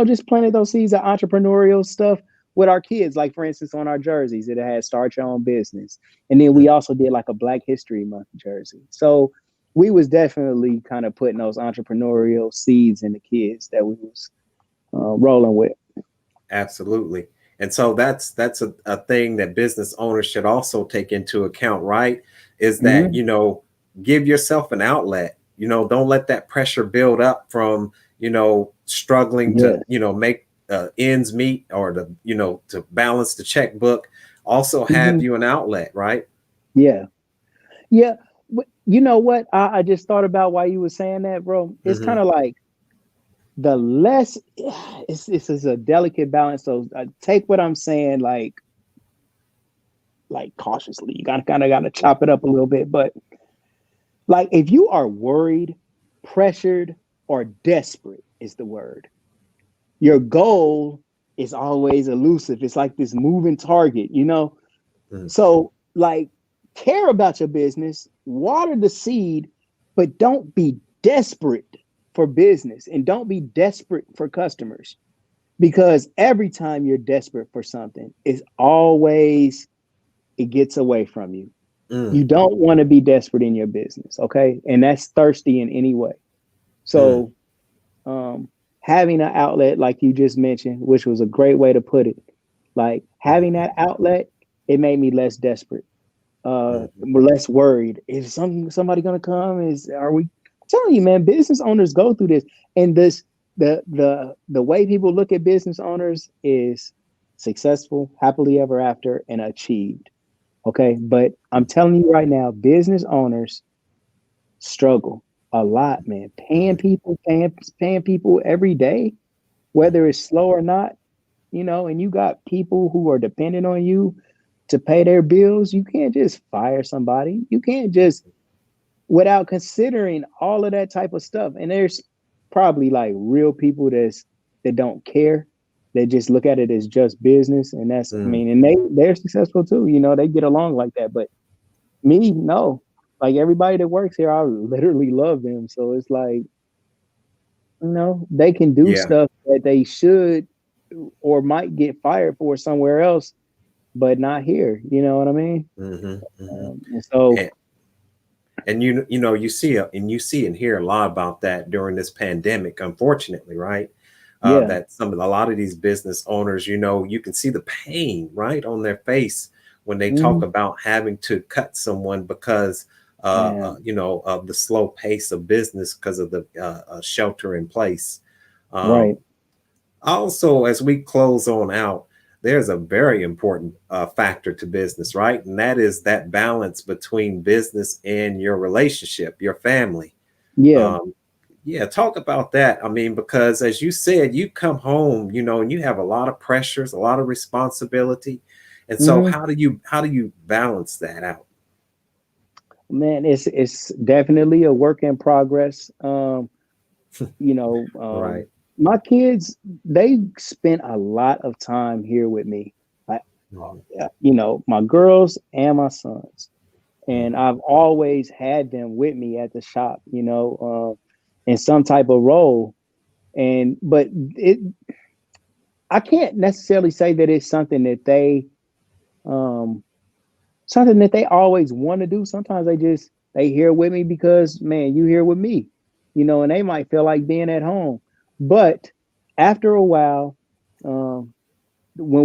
just planted those seeds of entrepreneurial stuff with our kids. Like, for instance, on our jerseys, it had start your own business. And then we also did like a Black History Month jersey. So we was definitely kind of putting those entrepreneurial seeds in the kids that we was rolling with. Absolutely. And so that's a thing that business owners should also take into account, right? Is that, give yourself an outlet. Don't let that pressure build up from, struggling to, make ends meet, or to balance the checkbook. Also have you an outlet, right? Yeah. You know what? I just thought about why you were saying that, bro. It's kind of like the less, this is a delicate balance. So take what I'm saying, like cautiously. You got to chop it up a little bit. But like, if you are worried, pressured, or desperate is the word, your goal is always elusive. It's like this moving target, So like, care about your business, water the seed, but don't be desperate for business and don't be desperate for customers, because every time you're desperate for something, it gets away from you. You don't want to be desperate in your business. Okay. And that's thirsty in any way. So, having an outlet, like you just mentioned, which was a great way to put it, like having that outlet, it made me less desperate, less worried. Is somebody going to come? I'm telling you, man, business owners go through this. And the way people look at business owners is successful, happily ever after, and achieved. Okay. But I'm telling you right now, business owners struggle a lot, man. Paying people every day, whether it's slow or not, and you got people who are dependent on you to pay their bills. You can't just fire somebody. You can't just, without considering all of that type of stuff. And there's probably like real people that don't care. They just look at it as just business. And that's, I mean, and they're successful too. They get along like that. But me, no. Like everybody that works here, I literally love them. So it's like, they can do stuff that they should or might get fired for somewhere else, but not here. You know what I mean? And so, and you see and hear a lot about that during this pandemic, unfortunately, right? That a lot of these business owners, you can see the pain right on their face when they talk about having to cut someone because of the slow pace of business because of the shelter in place. Right. Also, as we close on out, there's a very important factor to business, right? And that is that balance between business and your relationship, your family. Yeah. Talk about that. I mean, because as you said, you come home, and you have a lot of pressures, a lot of responsibility. And so how do you balance that out? Man, it's definitely a work in progress. Right. My kids, they spent a lot of time here with me. My girls and my sons. And I've always had them with me at the shop, in some type of role. But I can't necessarily say that it's something that they always want to do. Sometimes they here with me because, man, you here with me, and they might feel like being at home. But after a while, when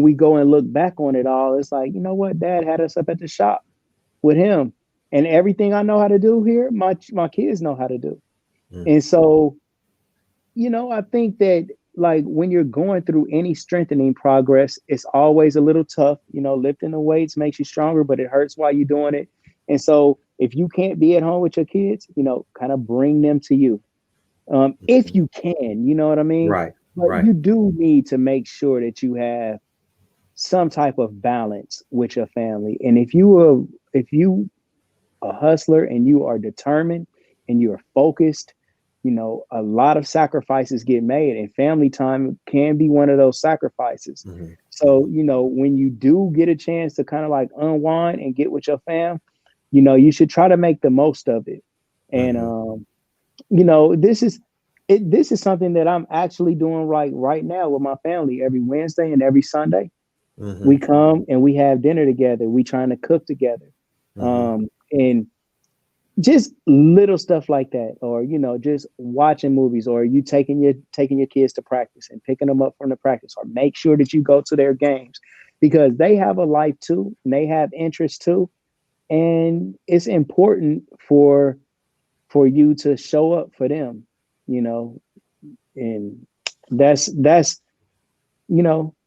we go and look back on it all, it's like, you know what, Dad had us up at the shop with him, and everything I know how to do here, my kids know how to do. And so, I think that like when you're going through any strengthening progress, it's always a little tough. Lifting the weights makes you stronger, but it hurts while you're doing it. And so if you can't be at home with your kids, kind of bring them to you. If you can, you know what I mean? Right. But you do need to make sure that you have some type of balance with your family. And if you a hustler and you are determined and you are focused, a lot of sacrifices get made, and family time can be one of those sacrifices. So, when you do get a chance to kind of like unwind and get with your fam, you should try to make the most of it. And, this is something that I'm actually doing right now with my family. Every Wednesday and every Sunday, we come and we have dinner together. We trying to cook together. And just little stuff like that, or just watching movies, or you taking your kids to practice and picking them up from the practice, or make sure that you go to their games, because they have a life too and they have interests too, and it's important for you to show up for them, and that's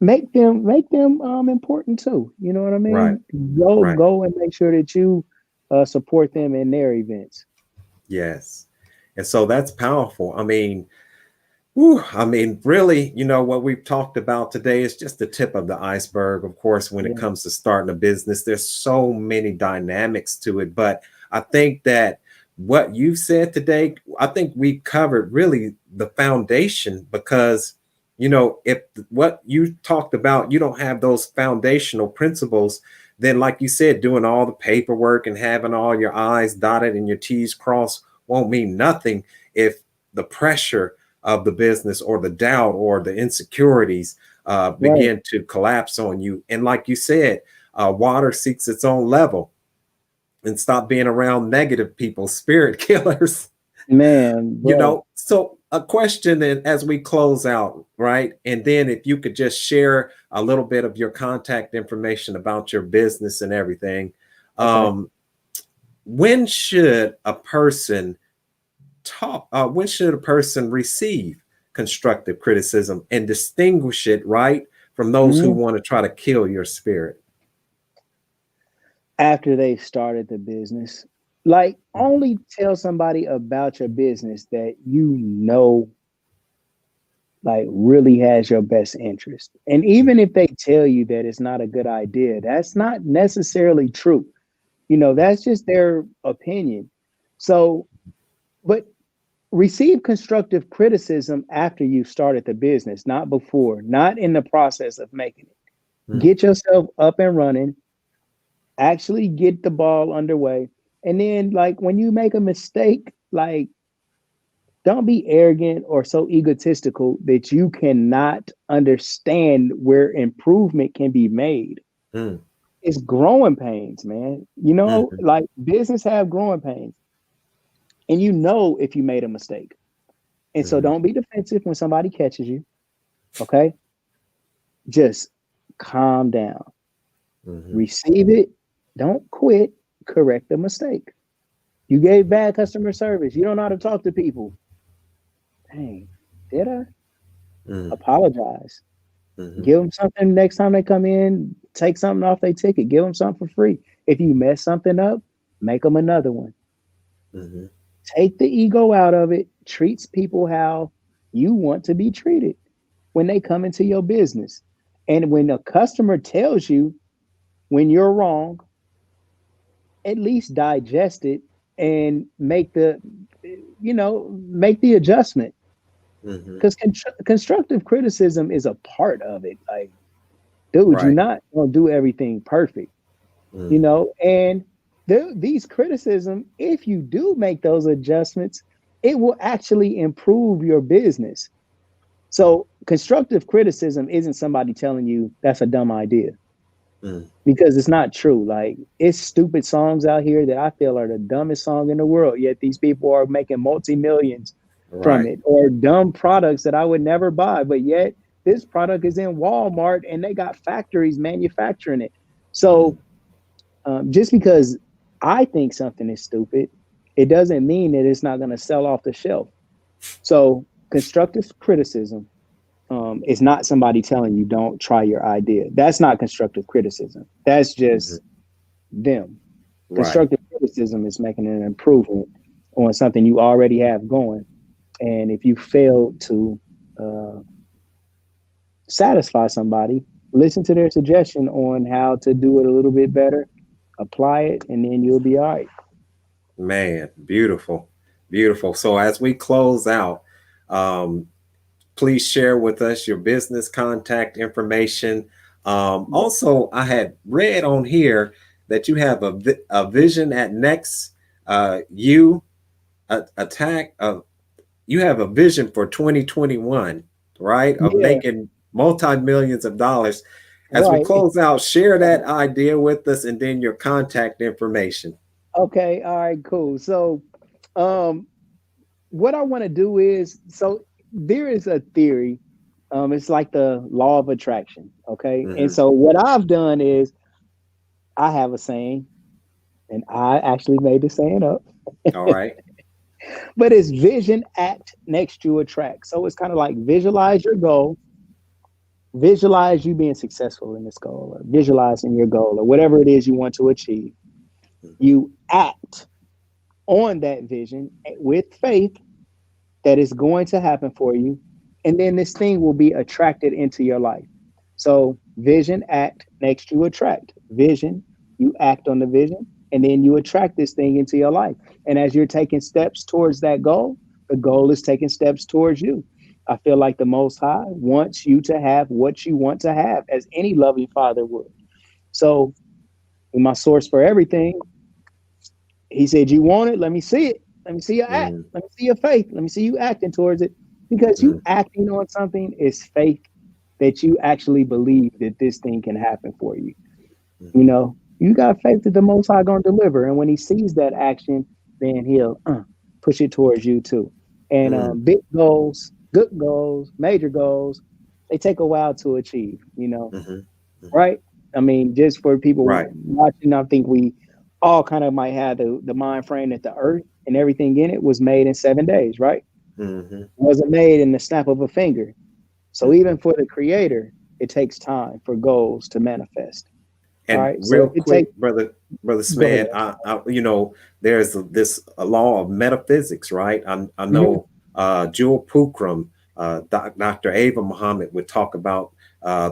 make them important too. You know what I mean? Right. Go and make sure that you support them in their events. Yes. And so that's powerful. I mean, really, what we've talked about today is just the tip of the iceberg. Of course, when it comes to starting a business, there's so many dynamics to it. But I think that what you've said today, I think we covered really the foundation, because, if what you talked about, you don't have those foundational principles, then like you said, doing all the paperwork and having all your I's dotted and your T's crossed won't mean nothing if the pressure of the business or the doubt or the insecurities begin to collapse on you. And like you said, water seeks its own level, and stop being around negative people, spirit killers. Man, So a question as we close out, right? And then if you could just share a little bit of your contact information about your business and everything. When should a person receive constructive criticism and distinguish it, right, from those who want to try to kill your spirit? After they've started the business, like only tell somebody about your business that you know like really has your best interest. And even if they tell you that it's not a good idea, that's not necessarily true. You know, that's just their opinion. So, but receive constructive criticism after you've started the business, not before, not in the process of making it. Get yourself up and running, actually get the ball underway. And then like when you make a mistake, like don't be arrogant or so egotistical that you cannot understand where improvement can be made. It's growing pains, man. You know, like business have growing pains. And you know if you made a mistake. And so don't be defensive when somebody catches you. Okay? Just calm down. Receive it. Don't quit. Correct the mistake. You gave bad customer service. You don't know how to talk to people. Dang, did I? Apologize. Give them something next time they come in. Take something off their ticket. Give them something for free. If you mess something up, make them another one. Take the ego out of it. Treats people how you want to be treated when they come into your business. And when a customer tells you when you're wrong, at least digest it and make the adjustment. Because constructive criticism is a part of it. Like, dude, you're not gonna do everything perfect, you know. And these criticism, if you do make those adjustments, it will actually improve your business. So constructive criticism isn't somebody telling you that's a dumb idea, because it's not true. Like, it's stupid songs out here that I feel are the dumbest song in the world, yet these people are making multi-millions from it, or dumb products that I would never buy, but yet this product is in Walmart and they got factories manufacturing it. So just because I think something is stupid, it doesn't mean that it's not going to sell off the shelf. So constructive criticism is not somebody telling you don't try your idea. That's not constructive criticism. That's just them. Constructive criticism is making an improvement on something you already have going. And if you fail to satisfy somebody, listen to their suggestion on how to do it a little bit better, apply it, and then you'll be all right. Man, beautiful, beautiful. So as we close out, please share with us your business contact information. Also, I had read on here that you have a vision at next. You have a vision for 2021, right? Of making multi-millions of dollars. As we close out, share that idea with us and then your contact information. Okay. All right, cool. So what I want to do is, so there is a theory. It's like the law of attraction. Okay. And so what I've done is I have a saying, and I actually made the saying up. All right. But it's vision, act, next you attract. So it's kind of like visualize your goal, visualize you being successful in this goal, or visualizing your goal, or whatever it is you want to achieve. You act on that vision with faith that is going to happen for you. And then this thing will be attracted into your life. So vision, act, next you attract. Vision, you act on the vision, and then you attract this thing into your life. And as you're taking steps towards that goal, the goal is taking steps towards you. I feel like the Most High wants you to have what you want to have, as any loving father would. So in my source for everything, he said, you want it? Let me see it. Let me see your act. Let me see your faith. Let me see you acting towards it. Because you acting on something is faith that you actually believe that this thing can happen for you. You know, you got faith that the Most High going to deliver. And when he sees that action, then he'll push it towards you too. And big goals, good goals, major goals, they take a while to achieve, you know, right? I mean, just for people watching, I think we all kind of might have the mind frame that the earth and everything in it was made in 7 days, right? It wasn't made in the snap of a finger. So even for the creator, it takes time for goals to manifest. And all right, real so quick, brother Smed, there's this law of metaphysics, right? I know Jewel Pookrum, Dr. Ava Muhammad would talk about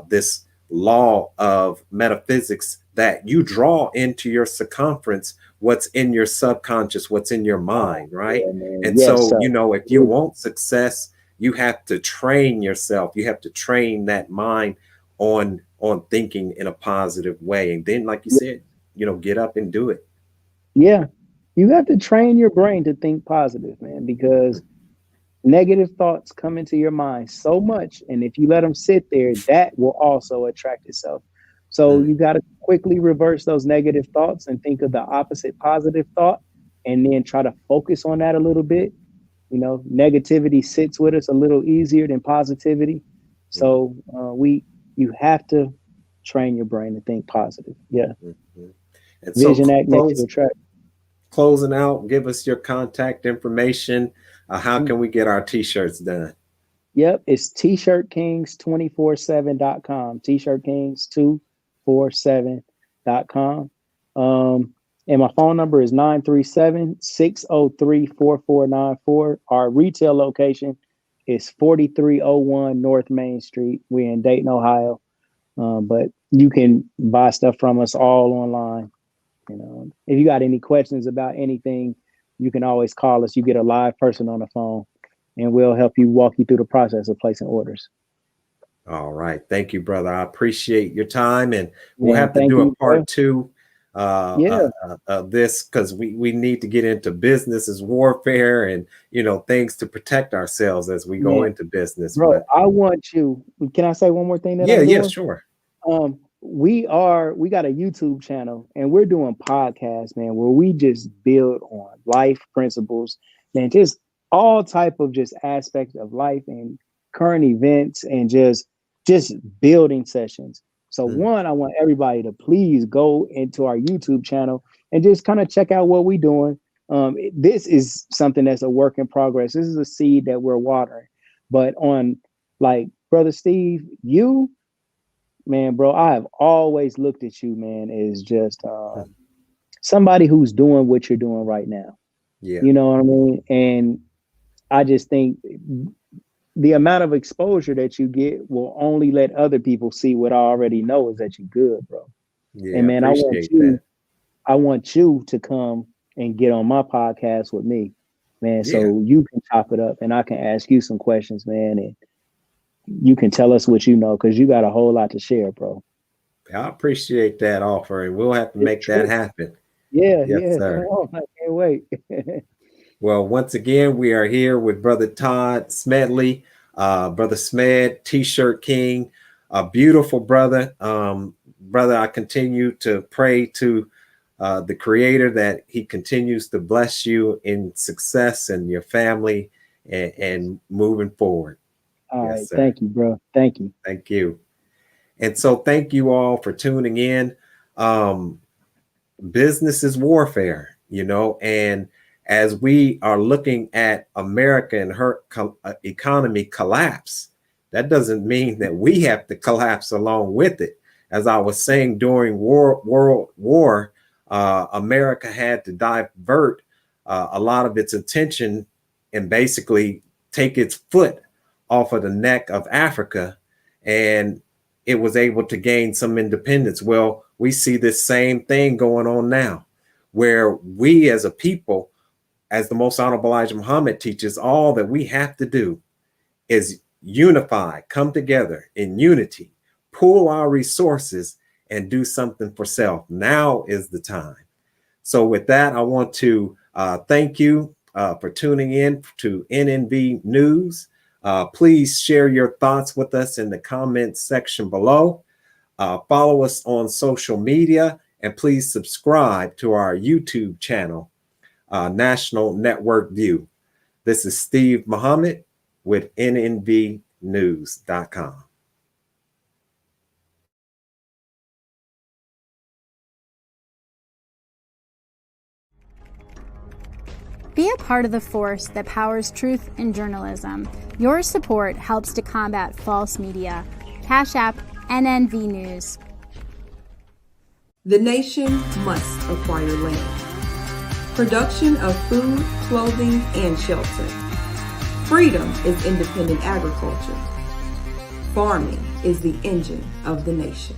this law of metaphysics, that you draw into your circumference what's in your subconscious, what's in your mind, right? Yeah, and yes, so, sir. if you want success, you have to train yourself. You have to train that mind on thinking in a positive way. And then, like you said, get up and do it. Yeah. You have to train your brain to think positive, man, because negative thoughts come into your mind so much. And if you let them sit there, that will also attract itself. So you got to quickly reverse those negative thoughts and think of the opposite positive thought, and then try to focus on that a little bit. Negativity sits with us a little easier than positivity. So you have to train your brain to think positive. Yeah. And Vision so Act makes you attract. Closing out, give us your contact information. How can we get our t-shirts done? Yep, it's tshirtkings247.com. tshirtkings247.com. And my phone number is 937-603-4494. Our retail location is 4301 North Main Street. We're in Dayton, Ohio. But you can buy stuff from us all online. If you got any questions about anything, you can always call us. You get a live person on the phone, and we'll help you, walk you through the process of placing orders. All right. Thank you, brother. I appreciate your time, and we'll have to do a part 2 of this, because we need to get into business as warfare and, things to protect ourselves as we go into business. Bro, I want you, can I say one more thing? Sure. We got a YouTube channel, and we're doing podcasts, man, where we just build on life principles, man, just all type of just aspects of life and current events, and just building sessions. So one, I want everybody to please go into our YouTube channel and just kind of check out what we're doing. This is something that's a work in progress. This is a seed that we're watering. But on, like, Brother Steve, man, bro, I have always looked at you, man, as just somebody who's doing what you're doing right now. Yeah. You know what I mean? And I just think the amount of exposure that you get will only let other people see what I already know, is that you're good, bro. Yeah, and man, I want you to come and get on my podcast with me, man. So you can chop it up, and I can ask you some questions, man, and you can tell us what you know, because you got a whole lot to share, bro. I appreciate that offer, and we'll have to make that happen. Yes, sir. Come on, I can't wait. Well, once again, we are here with Brother Todd Smedley, Brother Smed, T-shirt King, a beautiful brother. Brother, I continue to pray to the Creator that He continues to bless you in success and your family and moving forward. All right. Thank you, bro. Thank you. Thank you. And so thank you all for tuning in. Business is warfare, and as we are looking at America and her economy collapse, that doesn't mean that we have to collapse along with it. As I was saying, during World War, America had to divert a lot of its attention and basically take its foot off of the neck of Africa, and it was able to gain some independence. Well, we see this same thing going on now, where we as a people, as the Most Honorable Elijah Muhammad teaches, all that we have to do is unify, come together in unity, pool our resources, and do something for self. Now is the time. So with that, I want to thank you for tuning in to NNV News. Please share your thoughts with us in the comments section below. Follow us on social media, and please subscribe to our YouTube channel, National Network View. This is Steve Muhammad with nnvnews.com. Be a part of the force that powers truth in journalism. Your support helps to combat false media. Cash App, NNV News. The nation must acquire land. Production of food, clothing, and shelter. Freedom is independent agriculture. Farming is the engine of the nation.